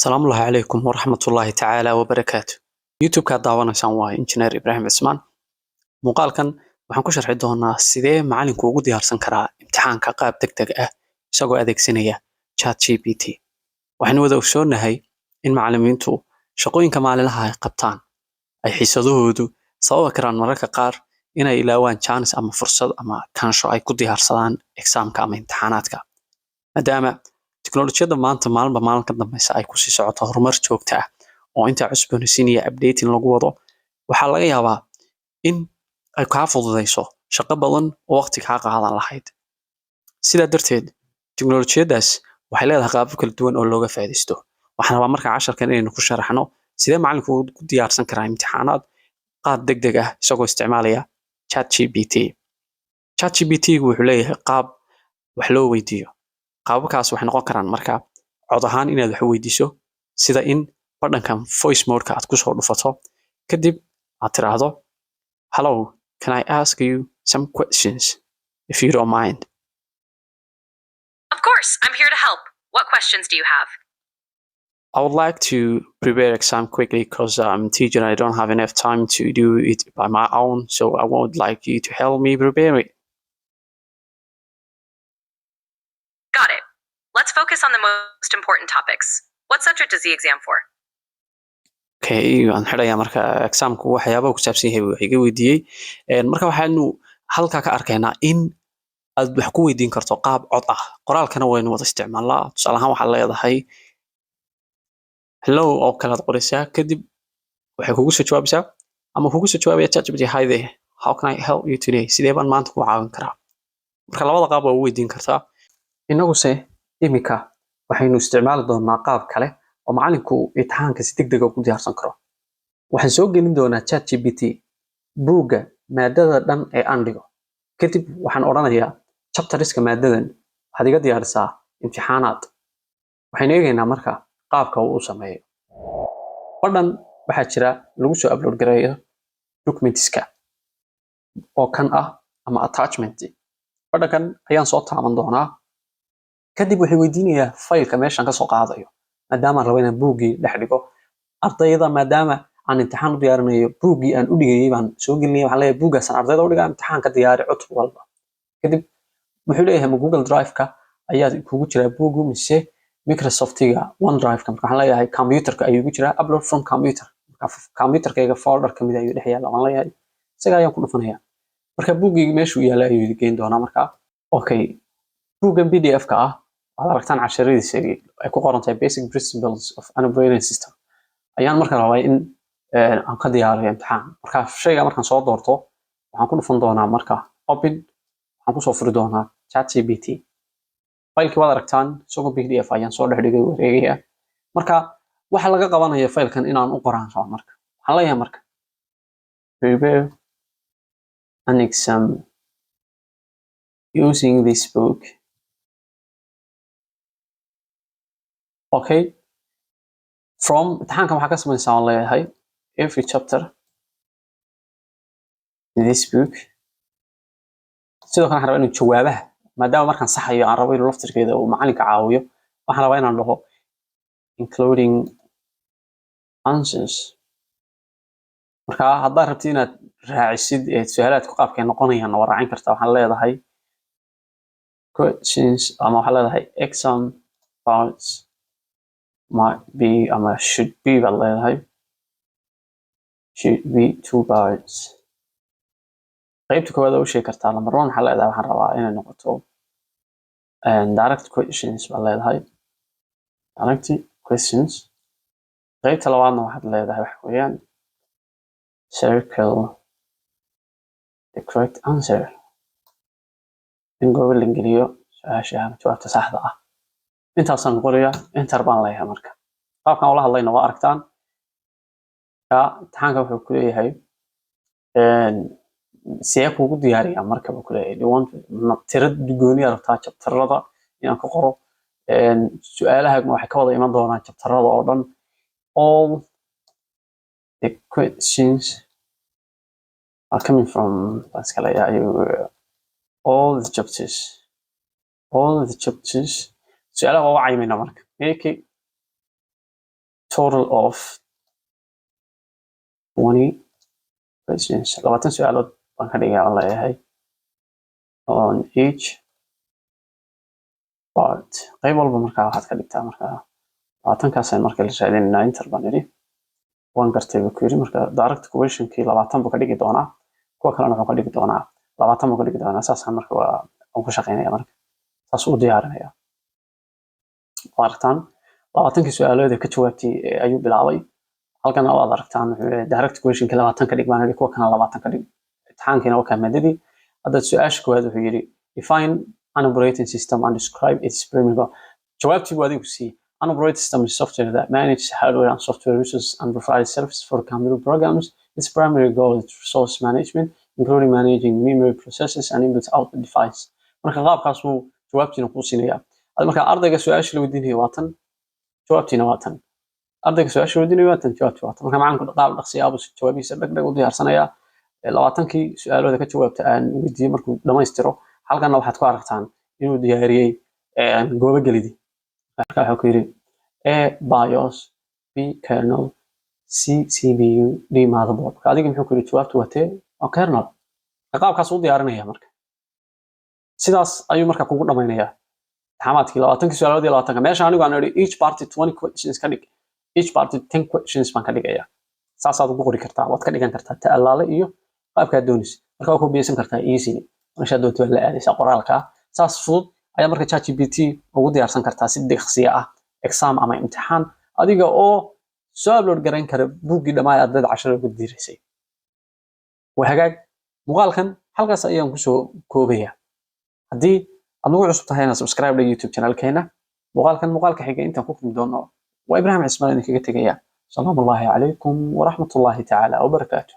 السلام الله عليكم ورحمة الله تعالى وبركاته. يوتيوب ka daawanaysaan waa injineer Ibraahim Cismaan. Muuqaalkan waxaan ku sharxi doonaa sidee macalinku ugu diyaarsan karaa imtixaanka qaab degdeg ah isagoo adeegsanaya ChatGPT. Waxaan wada ogsoonahay in macallimiintu shaqooyinka maalinlaha ay qabtaan ay xiisadahoodu sababi karaan mararka qaar inay ilaawaan chance ama fursad ama kaansho ay ku diyaarsadaan examka ama imtixaanaadka. Maadaama tiknoolajiyada maanta maalinba maalinka dambeysa ay kusii socoto horumar joogto ah oo inta cusboonaysiin iyo updating lagu wado, waxaa laga yaabaa in ay kaa fududeyso shaqo badan oo waqti kaa qaadan lahayd. Sidaa darteed, tiknoolajiyadaas waxay leedahay qaabab kala duwan oo looga faa'iideysto. Waxaan rabaa markaa casharkan inaynu ku sharaxno sidee macalinku ku diyaarsan karaa imtixaanaad qaab degdeg ah isagoo isticmaalaya ChatGPT. ChatGPT wuxuu leeyahay qaab wax loo weydiiyo. qaababkaas waxay noqon karaan markaa cod ahaan inaad wax weydiiso sida in badhankan voice mode-ka aad kusoo dhufato kadib aad tiraahdo hello, can I ask you some questions if you don't mind. Of course, I'm here to help. What questions do you have? I would like to prepare exam quickly because I'm a teacher and I don't have enough time to do it by my own, so I would like you to help me prepare it. Got it. Let's focus on the most important topics. What subject is the exam for? Okay, waan xidhayaa marka examku waxyaabaha ku saabsan yahay wax iga weydiiyey. Marka waxaanu halkaa ka arkaynaa in aad wax ku weydiin karto qaab cod ah. Qoraalkana waynu wada isticmaalnaa. Tusaale ahaan waxaad leedahay hello oo kale aad qoraysaa kadib waxay kugu soo jawaabaysaa ama kugu soo jawaabaya ChatGPT, hi there, how can I help you today? Sidee baan maanta ku caawin karaa? Marka labada qaab waa u weydiin kartaa. Inaguse imika waxaynu isticmaali doonaa qaab kale oo macalinku imtixaanka si degdeg ah ugu diyaarsan karo. Waxaan soo gelin doonaa ChatGPT buugga maadada dhan ee aan dhigo. Kadib waxaan odhanayaa chapteriska maadadan waxaad iga diyaarisaa imtixaanaad. Waxaynu eegaynaa marka qaabka uu u sameeyo. Badhan waxaa jira lagu soo upload gareeyo documentska oo kan ah ama attachment. Badhankan ayaan soo taaban doonaa. kadib waxay weydiinayaa faylka meeshan ka soo qaadayo maadaama aan rabo inaan buuggii dhex dhigo ardayda maadaama aan imtixaan u diyaarinayo buuggii aan u dhigayay baan soo gelinaya waxaan leeyahay buuggaasaan ardayda u dhigaa imtixaan ka diyaari cutub walba kadib wuxuu leeyahay ma Google Drive-ka ayaa kugu jira buuggu mise Microsoft-ga OneDrive-ka marka waxaan leeyahay computer-ka ayuu ku jiraa upload from computer marka computer-kayga folder kamid ayuu dhex yaala waan leeyahay isaga ayaan ku dhufanayaa marka buuggii meeshuu yaala ayuu geyn doonaa marka okay buuggan PDF-ka ah waxaad aragtaan casharadiisa ay ku qoran tahay basic principles of an operating system ayaan marka rabaa in aan ka diyaariyo imtixaan marka shayga markaan soo doorto waxaan ku dhufan doonaa marka open waxaan kusoo furi doonaa ChatGPT faylkii waad aragtaan isagoo PDF ayaan soo dhex dhigay wareegaya marka waxa laga qabanaya faylkan inaan u qoraan rabo marka waxaan leeyahay marka prepare an exam using this book. Okay, from imtixaankan waxaa ka samaysaa aan leeyahay every chapter in this book. sidoo kale waxaan rabaa inuu jawaabaha maadaama markaan saxayo aan rabo inuu laftirkeeda uu macalinka caawiyo waxaan rabaa inaan dhaho including answers. marka haddaad rabtid inaad raacisid su'aalaadku qaabkay noqonayaan waa raacin kartaa waxaan leedahay questions ama waxaan leedahay exam parts might be ama should be baad leedahay should be two parts. qaybta koowaad oo u sheegi kartaa number one waxaa leedahay waxaan rabaa inay noqoto direct questions baad leedahay direct questions. qaybta labaadna waxaad leedahay waxa weeyaan circle the correct answer in google la geliyo su-aasha ama jawaabta saxda ah intaasaan qorayaa enter baan leeyahay marka qaabkan ula hadlayna waa aragtaan imtixaanka wuxuu ku leeyahay see kugu diyaariyaa marka buu ku leeyahay tiro gooni ah rabtaa chapterada inaan ka qoro su'aalaha waxay ka wada iman doonaan chapterada oo dhan all the questions are coming from all the chapters su'aalaha waa wacaymayna marka total of 20 questions 20 su'aalood baan ka dhigaa oo leeyahay on each part qayb walba markaa waxaad ka dhigtaa markaa 20kaasaan marka la raadinayna enter baan idhi waan gartay buu ku yidhi marka direct questionkii 20 buu ka dhigi doonaa kuwa kalena wuxuu ka dhigi doonaa 20 buu ka dhigi doonaa saasaan marka waan ku shaqeynaya marka saas u diyaarinaya aragtaan 20kii su'aalood ka jawaabtay ayuu bilaabay halkan aad aragtaan direct questionkii 20 ka dhig baan idhi kuwa kana 20 ka dhig imtixaankiina waa kamadadii hadda su'aasha koowaad wuxuu yidhi define an operating system and describe its primary goal jawaabtii buu adigu siiyey an operating system is software that manages hardware and software resources and provides services for computer programs. Its primary goal is resource management, including managing memory processes and input-output device. marka qaabkaas uu jawaabtiina ku siinaya marka ardayga su'aasha la weydiinayo waa tan jawaabtiina waa tan ardayga su'aasha la weydiinayo waa tan jawaabtii waa tan marka macaanku qaab dhaqsiya buu jawaabihiisa dhag u diyaarsanaya 20kii su'aalooda ka jawaabta aan weydiiyey markuu dhamaystiro halkanna waxaad ku aragtaan inuu diyaariyey goobo gelidii marka wuxuu ku yidhi A BIOS B kernel C CPU D motherboard marka adiga muxuu ku yidhi jawaabtu waa tee waa kernel qaabkaas u diyaarinaya marka sidaas ayuu marka kugu dhamaynaya imtixaamaadkii 20kii su'aalood iyo 20ka meesha anigu aan idhi each party 20 questions ka dhig each party 10 questions baan ka dhigaya saasaad ugu qori kartaa waad ka dhigan kartaa ta'alaale iyo qaabkaad doonayso marka waa ku biyeysan kartaa easy meesha doonto la aadaysa qoraalka saas fudud ayaa marka ChatGPT ugu diyaarsan kartaa si dhaqsiya ah exam ama imtixaan adiga oo soo upload garan kara buuggii dhammaan ardayda 10 ugu diirisay wahagaag muuqaalkan halkaas ayaan ku soo koobaya haddii aad nagu cusub tahayna subscribe la YouTube channelkeena muuqaalka xiga intaan ku kulmi doono waa Ibrahim Cismaan idinkaga tegaya salaamu alaykum wa rahmatullahi ta'ala wa barakatuh